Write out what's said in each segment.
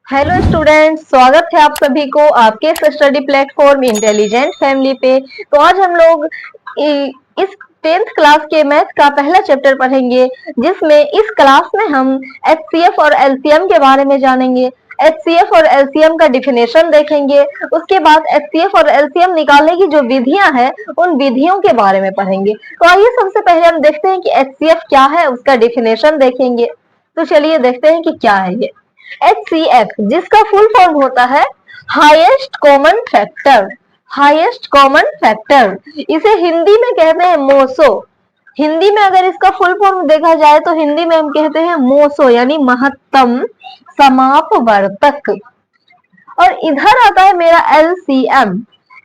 Hello students, स्वागत है आप सभी को आपके स्टडी प्लेटफॉर्म इंटेलिजेंट फैमिली पे। तो आज हम लोग इस 10th क्लास के मैथ का पहला चैप्टर पढ़ेंगे, जिसमें इस क्लास में हम एचसीएफ और एलसीएम के बारे में जानेंगे। एचसीएफ और एलसीएम का डिफिनेशन देखेंगे। उसके बाद एचसीएफ और एलसीएम निकालने की जो विधियां हैं उन विधियों के बारे में पढ़ेंगे। तो आइए सबसे पहले हम देखते हैं कि एचसीएफ क्या है, उसका डिफिनेशन देखेंगे। तो चलिए देखते हैं कि क्या है ये HCF, जिसका फुल फॉर्म होता है highest common factor. Highest common factor, इसे हिंदी में कहते हैं मोसो। हिंदी में अगर इसका फुल फॉर्म देखा जाए तो हिंदी में हम कहते हैं मोसो, यानी महत्तम समापवर्तक। और इधर आता है मेरा LCM।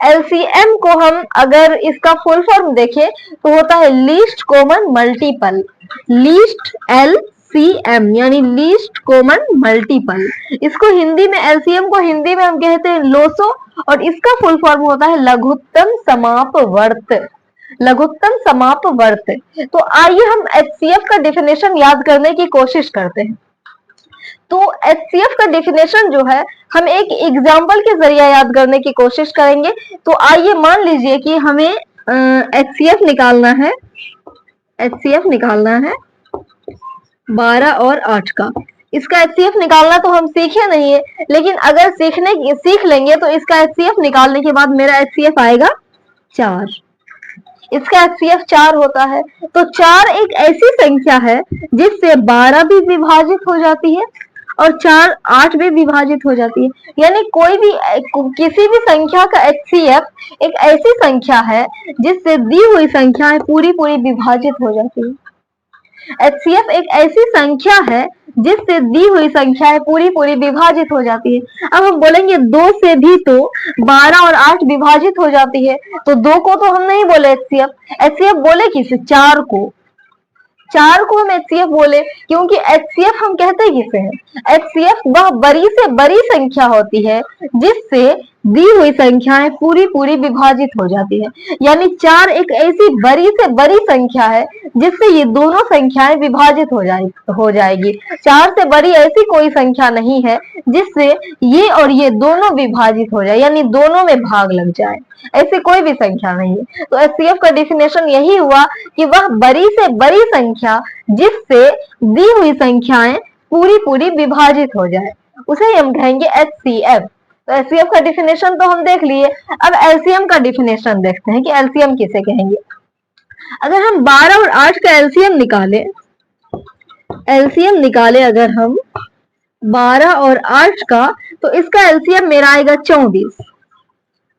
LCM को हम अगर इसका फुल फॉर्म देखें तो होता है least common multiple. Least LCM यानी लीस्ट कॉमन मल्टीपल। इसको हिंदी में LCM को हिंदी में हम कहते हैं लोसो, और इसका फुल फॉर्म होता है लघुत्तम समापवर्त। लघुत्तम समापवर्त। तो आइए हम HCF का डिफिनेशन याद करने की कोशिश करते हैं। तो HCF का डिफिनेशन जो है हम एक एग्जाम्पल के जरिए याद करने की कोशिश करेंगे। तो आइए मान लीजिए कि हमें HCF निकालना है। HCF निकालना है 12 और 8 का। इसका HCF निकालना तो हम सीखे नहीं है, लेकिन अगर सीख लेंगे तो इसका HCF निकालने के बाद मेरा HCF आएगा 4। इसका HCF 4 होता है। तो 4 एक ऐसी संख्या है जिससे 12 भी विभाजित हो जाती है और 4 8 भी विभाजित हो जाती है। यानी कोई भी किसी भी संख्या का HCF एक ऐसी संख्या है जिससे दी हुई संख्याएं पूरी पूरी विभाजित हो जाती है। HCF एक ऐसी संख्या है जिससे दी हुई संख्याएं पूरी पूरी विभाजित हो जाती है। अब हम बोलेंगे 2 से भी तो 12 और 8 विभाजित हो जाती है, तो 2 को तो हम नहीं बोले HCF बोले किसे? 4 को। 4 को हम HCF बोले, क्योंकि HCF हम कहते किसे हैं? HCF वह बड़ी से बड़ी संख्या होती है जिससे दी हुई संख्याएं पूरी पूरी विभाजित हो जाती है। यानी 4 एक ऐसी बड़ी से बड़ी संख्या है जिससे ये दोनों संख्याएं विभाजित हो जाएगी। 4 से बड़ी ऐसी कोई संख्या नहीं है जिससे ये और ये दोनों विभाजित हो जाए, यानी दोनों में भाग लग जाए। ऐसी कोई भी संख्या नहीं है। तो HCF का डिफिनेशन यही हुआ कि वह बड़ी से बड़ी संख्या जिससे दी हुई संख्याएं पूरी पूरी विभाजित हो जाए, उसे हम कहेंगे HCF। तो HCF का डिफिनेशन तो हम देख लिए। अब LCM का डिफिनेशन देखते हैं कि LCM किसे कहेंगे। अगर हम 12 और 8 का LCM निकाले अगर हम 12 और 8 का, तो इसका LCM मेरा आएगा 24।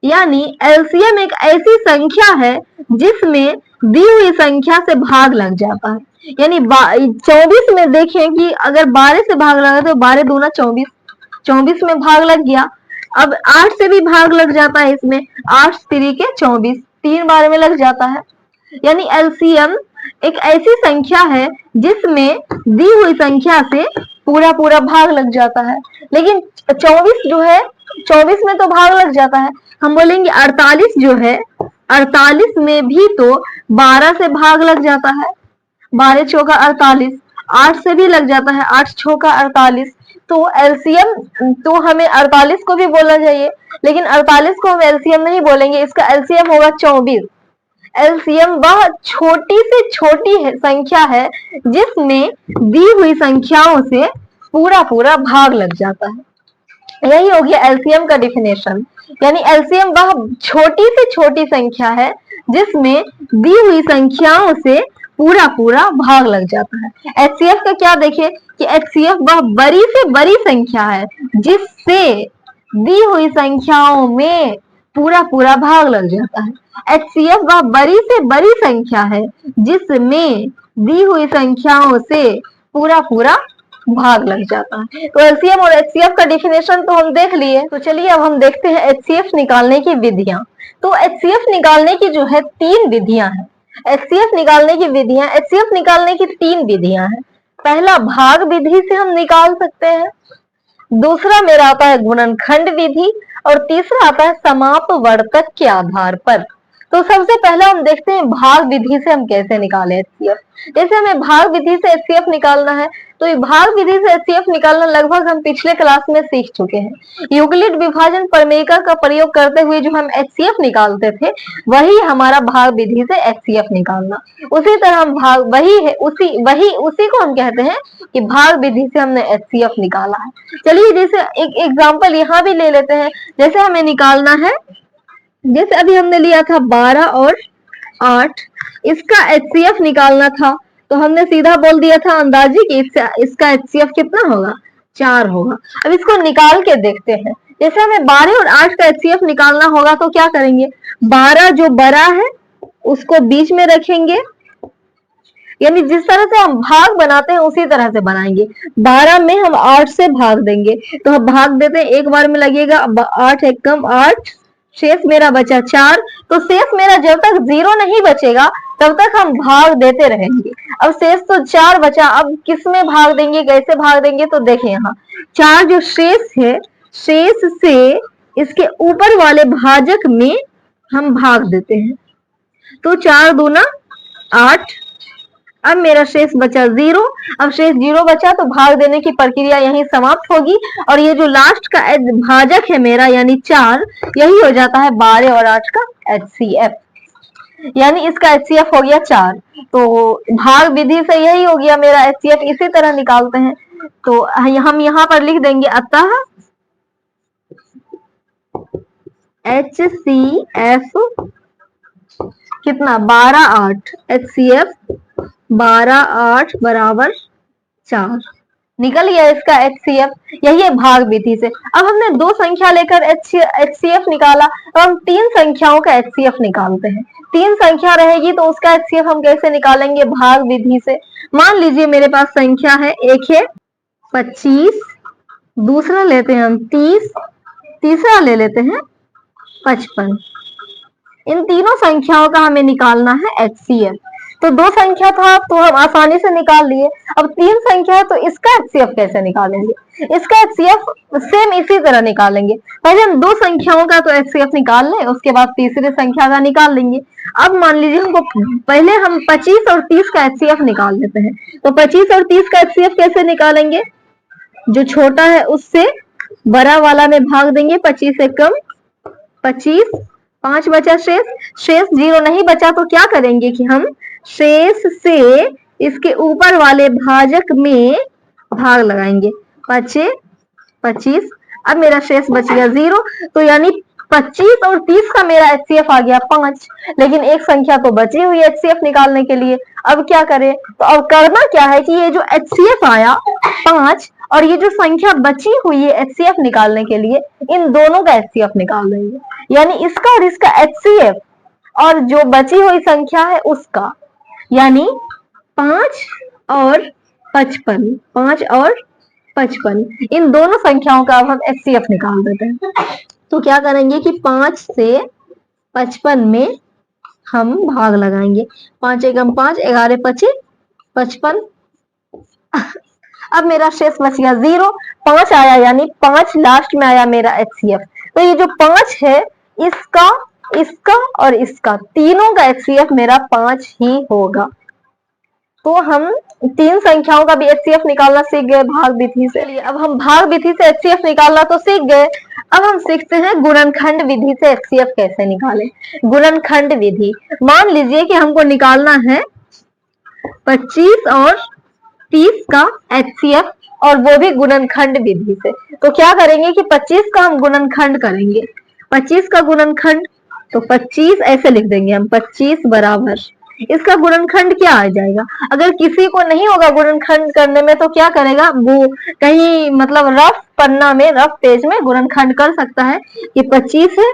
यानी LCM एक ऐसी संख्या है जिसमें दी हुई संख्या से भाग लग जाता है। यानी 24 में देखें कि अगर 12 से भाग लगा तो 12 दूना 24, 24 में भाग लग गया। अब 8 से भी भाग लग जाता है इसमें, 8 3 के 24, 3 बार में लग जाता है। यानी LCM एक ऐसी संख्या है जिसमें दी हुई संख्या से पूरा पूरा भाग लग जाता है। लेकिन 24 जो है, 24 में तो भाग लग जाता है। हम बोलेंगे 48 जो है, 48 में भी तो 12 से भाग लग जाता है। 12 चौका 48, 8 से भी लग जाता है, 8 चौका 48। तो LCM तो हमें 48 को भी बोलना चाहिए, लेकिन 48 को हम LCM नहीं बोलेंगे, इसका LCM होगा 24। LCM वह छोटी से छोटी संख्या है जिसमें दी हुई संख्याओं से पूरा पूरा भाग लग जाता है। यही हो गया LCM का डिफिनेशन। यानी LCM वह छोटी से छोटी संख्या है जिसमें दी हुई संख्याओं से पूरा पूरा भाग लग जाता है। HCF का क्या देखें कि HCF वह बड़ी से बड़ी संख्या है जिससे दी हुई संख्याओं में पूरा पूरा भाग लग जाता है। HCF वह बड़ी से बड़ी संख्या है जिसमें दी हुई संख्याओं से पूरा पूरा भाग लग जाता है। तो LCM और HCF का डिफिनेशन तो हम देख लिए। तो चलिए अब हम देखते हैं HCF निकालने की विधियां। तो HCF निकालने की जो है 3 विधियां हैं। HCF निकालने की 3 विधियां हैं। पहला भाग विधि से हम निकाल सकते हैं, दूसरा मेरा आता है गुणनखंड विधि, और तीसरा आता है समापवर्तक के आधार पर। तो सबसे पहला हम देखते हैं भाग विधि से हम कैसे निकाले HCF। जैसे हमें भाग विधि से HCF निकालना है तो ये भाग विधि से एचसीएफ निकालना लगभग हम पिछले क्लास में सीख चुके हैं। यूक्लिड विभाजन प्रमेय का प्रयोग करते हुए जो हम एचसीएफ निकालते थे वही हमारा भाग विधि से एचसीएफ निकालना। उसी तरह हम भाग उसी को हम कहते हैं कि भाग विधि से हमने एचसीएफ निकाला है। चलिए जैसे एक एग्जाम्पल यहाँ भी ले लेते हैं। जैसे हमें निकालना है, जैसे अभी हमने लिया था 12 और 8, इसका एचसीएफ निकालना था तो हमने सीधा बोल दिया था अंदाजी कि इसका एचसीएफ कितना होगा, 4 होगा। अब इसको निकाल के देखते हैं। जैसे हमें 12 और 8 का एचसीएफ निकालना होगा तो क्या करेंगे, 12 जो बड़ा है उसको बीच में रखेंगे, यानी जिस तरह से हम भाग बनाते हैं उसी तरह से बनाएंगे। 12 में हम 8 से भाग देंगे तो हम भाग देते हैं, एक बार में लगेगा 8 एकम 8, शेष मेरा बचा 4। तो शेष मेरा जब तक 0 नहीं बचेगा तब तक हम भाग देते रहेंगे। अब शेष तो 4 बचा, अब किस में भाग देंगे, कैसे भाग देंगे, तो देखिए यहाँ 4 जो शेष है, शेष से इसके ऊपर वाले भाजक में हम भाग देते हैं। तो 4 दूना 8, अब मेरा शेष बचा 0। अब शेष 0 बचा तो भाग देने की प्रक्रिया यहीं समाप्त होगी और ये जो लास्ट का भाजक है मेरा यानी 4, यही हो जाता है 12 और 8 का एचसीएफ, यानी इसका एचसीएफ हो गया 4। तो भाग विधि से यही हो गया मेरा एचसीएफ। इसी तरह निकालते हैं तो हम यहाँ पर लिख देंगे अतः एचसीएफ कितना, 12 8, एचसीएफ 12 8 बराबर 4 निकल गया इसका एचसीएफ। यही है भाग विधि से। अब हमने 2 संख्या लेकर एचसीएफ निकाला, अब हम 3 संख्याओं का एचसीएफ निकालते हैं। 3 संख्या रहेगी तो उसका एचसीएफ हम कैसे निकालेंगे, भाग विधि से। मान लीजिए मेरे पास संख्या है, एक है 25, दूसरा लेते हैं हम 30, तीसरा ले लेते हैं 55। इन तीनों संख्याओं का हमें निकालना है एचसीएफ। तो 2 संख्या था तो हम आसानी से निकाल लिए। अब 3 संख्या है तो इसका एचसीएफ कैसे निकालेंगे, इसका एचसीएफ सेम इसी तरह निकालेंगे। पहले हम 2 संख्याओं का तो एचसीएफ निकाल लें, उसके बाद तीसरी संख्या का निकाल लेंगे। अब मान लीजिए हमको पहले हम 25 और 30 का एचसीएफ निकाल लेते हैं। तो 25 और 30 का एचसीएफ कैसे निकालेंगे, जो छोटा है उससे बड़ा वाला में भाग देंगे, 25 से कम 25, 5 बचा शेष 0 नहीं बचा तो क्या करेंगे कि हम शेष से इसके ऊपर वाले भाजक में भाग लगाएंगे, 5 25। अब मेरा शेष बच गया 0। तो यानी 25 और 30 का मेरा एचसीएफ आ गया 5, लेकिन एक संख्या तो बची हुई है एचसीएफ निकालने के लिए। अब क्या करें, तो अब करना क्या है कि ये जो एचसीएफ आया 5 और ये जो संख्या बची हुई है एचसीएफ निकालने के लिए, इन दोनों का एचसीएफ निकाल देंगे। यानी इसका और इसका एचसीएफ और जो बची हुई संख्या है उसका, यानी 5 और 55, 5 और 55 इन दोनों संख्याओं का अब हम एचसीएफ निकाल देते हैं। तो क्या करेंगे कि 5 से 55 में हम भाग लगाएंगे, 5 एकम 5, 11 25 55। अब मेरा शेष बच गया 0, 5 आया, यानी 5 लास्ट में आया मेरा एचसीएफ। तो ये जो 5 है इसका, इसका और इसका, तीनों का एचसीएफ मेरा 5 ही होगा। तो हम 3 संख्याओं का भी एचसीएफ निकालना सीख गए भाग विधि से। अब हम भाग विधि से एचसीएफ निकालना तो सीख गए, अब हम सीखते हैं गुणनखंड विधि से एचसीएफ कैसे निकालें। गुणनखंड विधि, मान लीजिए कि हमको निकालना है 25 और 30 का एचसीएफ और वो भी गुणनखंड विधि से। तो क्या करेंगे कि 25 का हम गुणनखंड करेंगे, 25 का गुणनखंड, तो 25 ऐसे लिख देंगे हम, 25 बराबर इसका गुणनखंड क्या आ जाएगा। अगर किसी को नहीं होगा गुणनखंड करने में तो क्या करेगा, वो कहीं मतलब रफ पन्ना में, रफ पेज में गुणनखंड कर सकता है कि 25 है,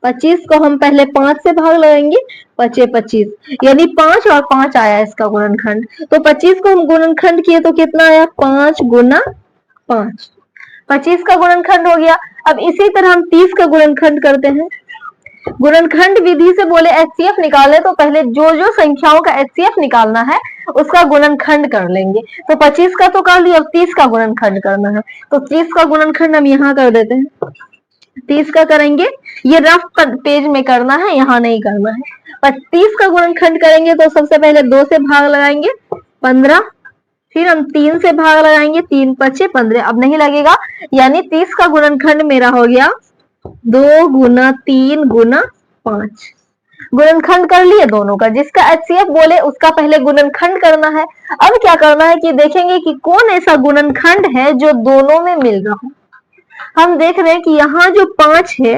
25 को हम पहले 5 से भाग लगाएंगे, 5 25, यानी 5 और 5 आया इसका गुणनखंड। तो 25 को हम गुणनखंड किए तो कितना आया, 5 गुना 5, 25 का गुणनखंड हो गया। अब इसी तरह हम 30 का गुणनखंड करते हैं। गुणनखंड विधि से बोले एचसीएफ निकाले तो पहले जो जो संख्याओं का एचसीएफ निकालना है उसका गुणनखंड कर लेंगे। तो 25 का तो कर लिया, अब 30 का गुणनखंड करना है, तो 30 का गुणनखंड हम यहाँ कर देते हैं। 30 का करेंगे, ये रफ पेज में करना है, यहाँ नहीं करना है। 30 का गुणनखंड करेंगे तो सबसे पहले 2 से भाग लगाएंगे, 15, फिर हम 3 से भाग लगाएंगे, 3 पचे 15, अब नहीं लगेगा, यानी 30 का गुणनखंड मेरा हो गया 2 गुना 3 गुना 5। गुणनखंड कर लिए दोनों का, जिसका एचसीएफ बोले उसका पहले गुणनखंड करना है। अब क्या करना है कि देखेंगे कि कौन ऐसा गुणनखंड है जो दोनों में मिल रहा हो। हम देख रहे हैं कि यहाँ जो 5 है,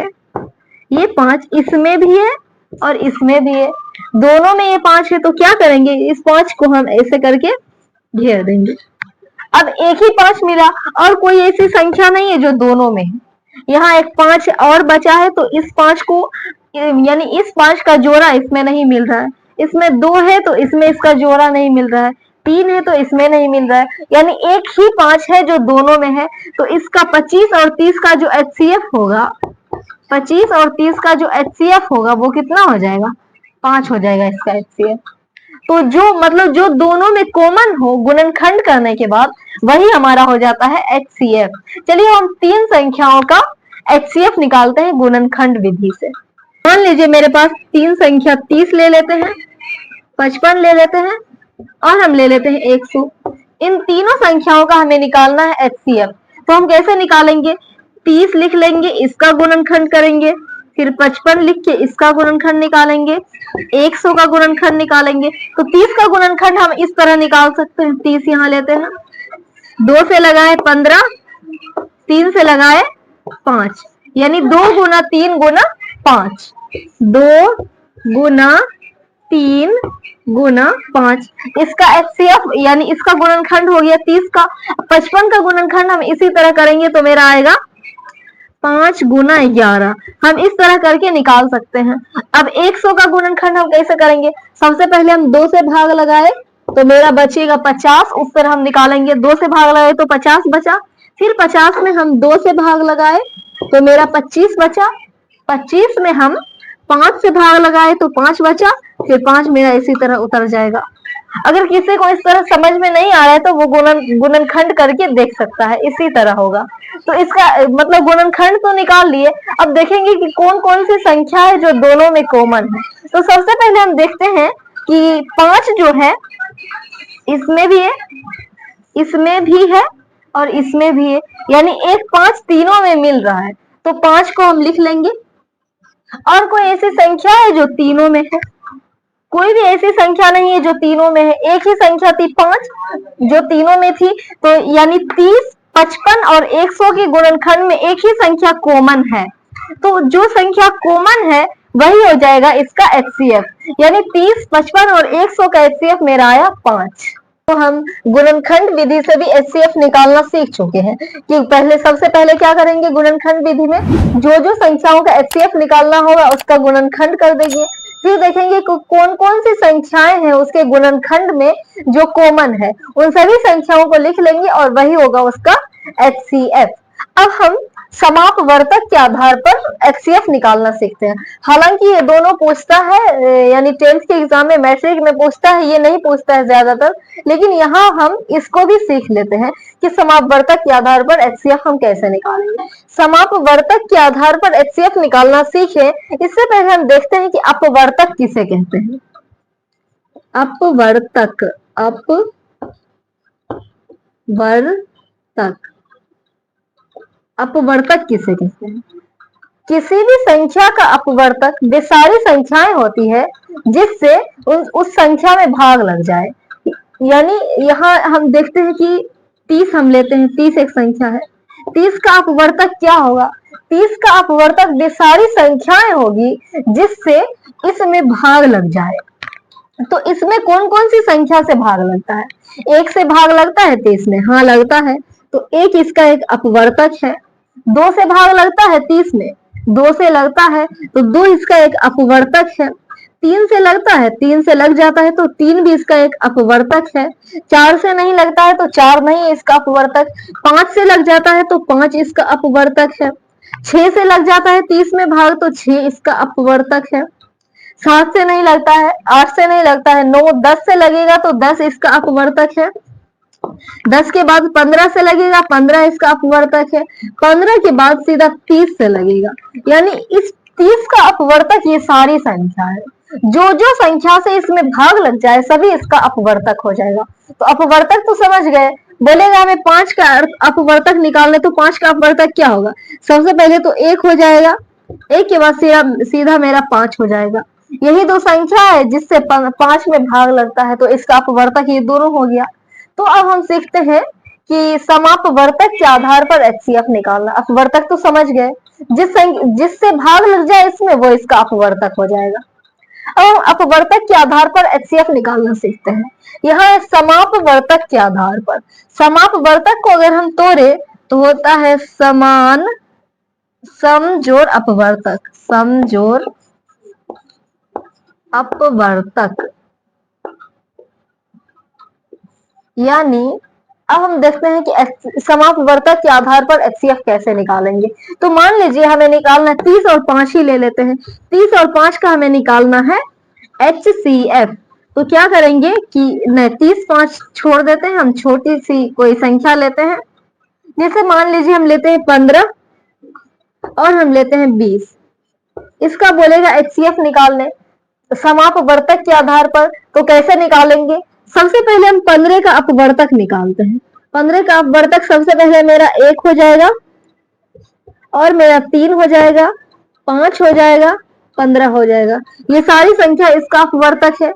ये 5 इसमें भी है और इसमें भी है, दोनों में ये 5 है, तो क्या करेंगे, इस 5 को हम ऐसे करके घेर देंगे। अब एक ही 5 मिला और कोई ऐसी संख्या नहीं है जो दोनों में है। यहाँ एक 5 और बचा है, तो इस 5 को, यानी इस 5 का जोड़ा इसमें नहीं मिल रहा है, इसमें 2 है तो इसमें इसका जोड़ा नहीं मिल रहा है, 3 है तो इसमें नहीं मिल रहा है, यानी एक ही 5 है जो दोनों में है। तो इसका 25 और 30 का जो एचसीएफ होगा, 25 और 30 का जो एचसीएफ होगा वो कितना हो जाएगा, 5 हो जाएगा इसका एचसीएफ। तो जो मतलब जो दोनों में कॉमन हो गुणनखंड करने के बाद, वही हमारा हो जाता है एचसीएफ। चलिए हम 3 संख्याओं का एचसीएफ निकालते हैं गुणनखंड विधि से। मान लीजिए मेरे पास 3 संख्या 30 ले लेते हैं, 55 ले लेते हैं और हम ले लेते हैं 100। इन तीनों संख्याओं का हमें निकालना है एचसीएफ। तो हम कैसे निकालेंगे, 30 लिख लेंगे, इसका गुणनखंड करेंगे, फिर 55 लिख के इसका गुणनखंड निकालेंगे, 100 का गुणनखंड निकालेंगे। तो 30 का गुणनखंड हम इस तरह निकाल सकते हैं, 30 यहाँ लेते हैं, 2 से लगाए 15, 3 से लगाए 5, यानी 2 गुना 3 गुना 5, 2 गुना 3 गुना 5। इसका एचसीएफ यानी इसका गुणनखंड हो गया 30 का। 55 का गुणनखंड हम इसी तरह करेंगे तो मेरा आएगा 5 गुना 11। हम इस तरह करके निकाल सकते हैं। अब 100 का गुणनखंड हम कैसे करेंगे, सबसे पहले हम 2 से भाग लगाए तो मेरा बचेगा 50, उस पर हम निकालेंगे, 2 से भाग लगाए तो 50 बचा, फिर 50 में हम 2 से भाग लगाए तो मेरा 25 बचा, 25 में हम 5 से भाग लगाए तो 5 बचा, फिर 5 मेरा इसी तरह उतर जाएगा। अगर किसी को इस तरह समझ में नहीं आ रहा है तो वो गुणनखंड करके देख सकता है, इसी तरह होगा। तो इसका मतलब गुणनखंड तो निकाल लिए, अब देखेंगे कि कौन कौन सी संख्या है जो दोनों में कॉमन है। तो सबसे पहले हम देखते हैं कि 5 जो है इसमें भी है, इसमें भी है और इसमें भी है, यानी एक 5 तीनों में मिल रहा है, तो 5 को हम लिख लेंगे। और कोई ऐसी संख्या है जो तीनों में है, कोई भी ऐसी संख्या नहीं है जो तीनों में है, एक ही संख्या थी 5 जो तीनों में थी, तो यानी 30, 55 और 100 के गुणनखंड में एक ही संख्या कॉमन है, तो जो संख्या कॉमन है वही हो जाएगा इसका एचसीएफ, यानी 30, 55 और 100 का एचसीएफ मेरा आया 5। तो हम गुणनखंड विधि से भी एचसीएफ निकालना सीख चुके हैं कि पहले सबसे पहले क्या करेंगे, गुणनखंड विधि में जो संख्याओं का एचसीएफ निकालना होगा उसका गुणनखंड कर देंगे, फिर देखेंगे कौन कौन सी संख्याएं हैं उसके गुणनखंड में जो कॉमन है, उन सभी संख्याओं को लिख लेंगे और वही होगा उसका एचसीएफ। अब हम समापवर्तक के आधार पर एचसीएफ निकालना सीखते हैं। हालांकि ये दोनों पूछता है, यानी 10th के एग्जाम में, मैट्रिक में पूछता है, ये नहीं पूछता है ज्यादातर, लेकिन यहाँ हम इसको भी सीख लेते हैं कि समापवर्तक के आधार पर एचसीएफ हम कैसे निकालेंगे। समापवर्तक के आधार पर एचसीएफ निकालना सीखे इससे पहले हम देखते हैं कि अपवर्तक किसे कहते हैं। अपवर्तक, अपवर्तक किसे कहते हैं, किसी भी संख्या का अपवर्तक वे सारी संख्याएं होती है जिससे उस संख्या में भाग लग जाए। यानी यहाँ हम देखते हैं कि 30 हम लेते हैं, 30 एक संख्या है, 30 का अपवर्तक क्या होगा, 30 का अपवर्तक वे सारी संख्याएं होगी जिससे इसमें भाग लग जाए। तो इसमें कौन कौन सी संख्या से भाग लगता है, 1 से भाग लगता है 30 में, हाँ लगता है, तो 1 इसका एक अपवर्तक है। 2 से भाग लगता है 30 में, 2 से लगता है तो 2 इसका एक अपवर्तक है। 3 से लगता है, 3 से लग जाता है तो 3 भी इसका एक अपवर्तक है। 4 से नहीं लगता है तो 4 नहीं है इसका अपवर्तक। 5 से लग जाता है तो 5 इसका अपवर्तक है। 6 से लग जाता है 30 में भाग तो 6 इसका अपवर्तक है। 7 से नहीं लगता है, 8 से नहीं लगता है, 9, 10 से लगेगा तो 10 इसका अपवर्तक है। 10 के बाद 15 से लगेगा, 15 इसका अपवर्तक है। 15 के बाद सीधा 30 से लगेगा, यानी इस 30 का अपवर्तक ये सारी संख्या है। जो जो संख्या से इसमें भाग लग जाए सभी इसका अपवर्तक हो जाएगा। तो अपवर्तक तो समझ गए, बोलेगा हमें 5 का अपवर्तक निकालने, तो 5 का अपवर्तक क्या होगा? सबसे पहले तो 1 हो जाएगा, 1 के बाद सीधा मेरा 5 हो जाएगा। यही दो संख्या है जिससे 5 में भाग लगता है, तो इसका अपवर्तक ये दोनों हो गया। तो अब हम सीखते हैं कि समापवर्तक के आधार पर एचसीएफ निकालना। अपवर्तक तो समझ गए, जिससे भाग लग जाए इसमें वो इसका अपवर्तक हो जाएगा। अब हम अपवर्तक के आधार पर एचसीएफ निकालना सीखते हैं। यहाँ है समापवर्तक के आधार पर। समापवर्तक को अगर हम तोड़े तो होता है समान समजोड़ अपवर्तक, समजोड़ अपवर्तक। यानी अब हम देखते हैं कि समापवर्तक के आधार पर एचसीएफ कैसे निकालेंगे। तो मान लीजिए हमें निकालना है 30 और 5 ही ले लेते हैं। 30 और 5 का हमें निकालना है एचसीएफ। तो क्या करेंगे कि नहीं, 30 5 छोड़ देते हैं, हम छोटी सी कोई संख्या लेते हैं। जैसे मान लीजिए हम लेते हैं 15 और हम लेते हैं 20। इसका बोलेगा एचसीएफ निकालने समापवर्तक के आधार पर। तो कैसे निकालेंगे? सबसे पहले हम 15 का अपवर्तक निकालते हैं। 15 का अपवर्तक सबसे पहले मेरा 1 हो जाएगा और मेरा 3 हो जाएगा, 5 हो जाएगा, 15 हो जाएगा। ये सारी संख्या इसका अपवर्तक है।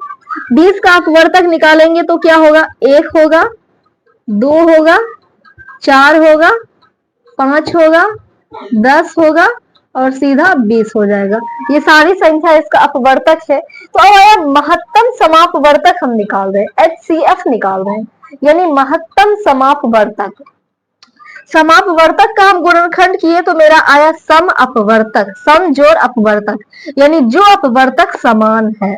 20 का अपवर्तक निकालेंगे तो क्या होगा? 1 होगा, 2 होगा, 4 होगा, 5 होगा, 10 होगा और सीधा 20 हो जाएगा। ये सारी संख्या इसका अपवर्तक है। तो अब महत्तम समापवर्तक हम निकाल रहे हैं, एचसीएफ निकाल रहे हैं, यानी महत्तम समापवर्तक। समापवर्तक का हम गुणनखंड किए तो मेरा आया सम अपवर्तक, समजोड़ अपवर्तक, यानी जो अपवर्तक समान है।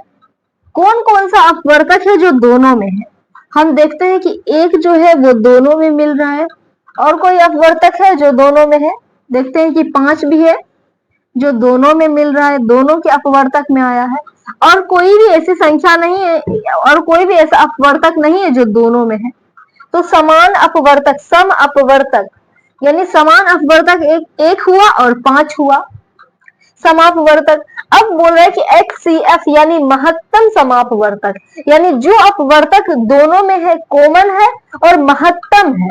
कौन कौन सा अपवर्तक है जो दोनों में है? हम देखते हैं कि एक जो है वो दोनों में मिल रहा है, और कोई अपवर्तक है जो दोनों में है? देखते हैं कि 5 भी है जो दोनों में मिल रहा है, दोनों के अपवर्तक में आया है। और कोई भी ऐसी संख्या नहीं है, और कोई भी ऐसा अपवर्तक नहीं है जो दोनों में है। तो समान अपवर्तक, सम अपवर्तक, यानी समान अपवर्तक एक हुआ और 5 हुआ समापवर्तक। अब बोल रहे हैं कि एचसीएफ यानी महत्तम समापवर्तक, यानी जो अपवर्तक दोनों में है, कॉमन है और महत्तम है,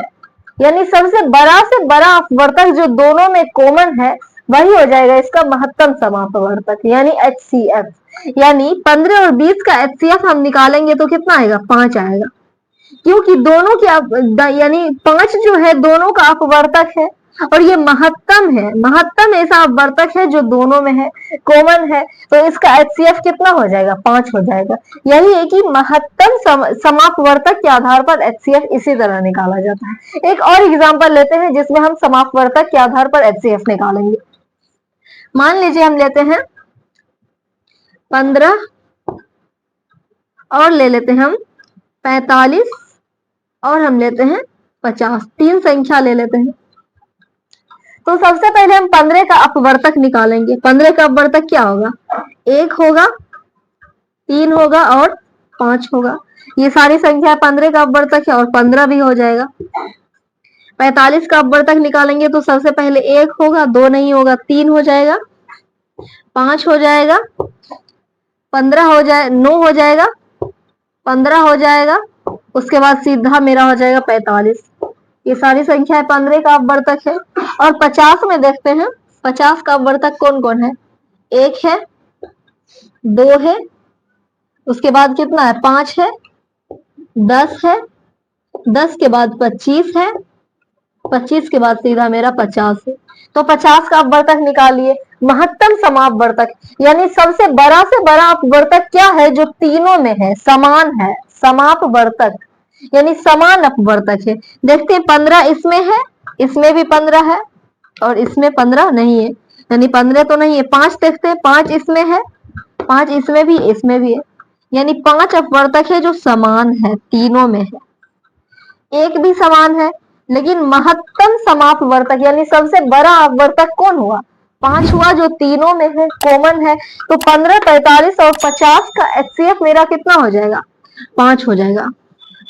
यानी सबसे बड़ा से बड़ा अपवर्तक जो दोनों में कॉमन है वही हो जाएगा इसका महत्तम समापवर्तक, यानी एचसीएफ। यानी 15 और 20 का एचसीएफ हम निकालेंगे तो कितना आएगा? 5 आएगा, क्योंकि दोनों के यानी 5 जो है दोनों का अपवर्तक है और ये महत्तम है। महत्तम ऐसा अपवर्तक है जो दोनों में है, कॉमन है, तो इसका एचसीएफ कितना हो जाएगा? 5 हो जाएगा। यही है कि महत्तम समापवर्तक के आधार पर एचसीएफ इसी तरह निकाला जाता है। एक और एग्जांपल लेते हैं जिसमें हम समापवर्तक के आधार पर एचसीएफ निकालेंगे। मान लीजिए हम लेते हैं 15 और ले लेते हैं हम 45 और हम लेते हैं 50, 3 संख्या ले लेते हैं। तो सबसे पहले हम 15 का अपवर्तक निकालेंगे। 15 का अपवर्तक क्या होगा? 1 होगा, 3 होगा और 5 होगा। ये सारी संख्या 15 का अपवर्तक है और 15 भी हो जाएगा। 45 का अपवर्तक निकालेंगे तो सबसे पहले 1 होगा, 2 नहीं होगा, 3 हो जाएगा, 5 हो जाएगा, 15 हो जाए, 9 हो जाएगा, 15 हो जाएगा, उसके बाद सीधा मेरा हो जाएगा 45। ये सारी संख्या 15 का अपवर्तक है। और 50 में देखते हैं 50 का अपवर्तक कौन कौन है? 1 है, 2 है, उसके बाद कितना है? 5 है, 10 है, 10 के बाद 25 है, 25 के बाद सीधा मेरा 50 है। तो 50 का अपवर्तक निकालिए। महत्तम समापवर्तक यानी सबसे बड़ा से बड़ा अपवर्तक क्या है? जो तीनों में है, समान है, समापवर्तक यानी समान अपवर्तक है। देखते हैं 15 इसमें है, इसमें भी 15 है और इसमें 15 नहीं है, यानी 15 तो नहीं है। 5 देखते हैं, 5 इसमें है, 5 इसमें भी, इसमें भी है, यानी 5 अपवर्तक है जो समान है, तीनों में है। एक भी समान है, लेकिन महत्तम समापवर्तक यानी सबसे बड़ा अपवर्तक कौन हुआ? 5 हुआ जो तीनों में है, कॉमन है। तो 15, 45 और 50 का एचसीएफ मेरा कितना हो जाएगा? 5 हो जाएगा।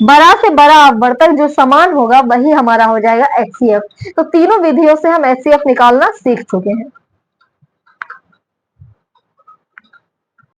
बड़ा से बड़ा अपवर्तक जो समान होगा वही हमारा हो जाएगा एचसीएफ। तो तीनों विधियों से हम एचसीएफ निकालना सीख चुके हैं।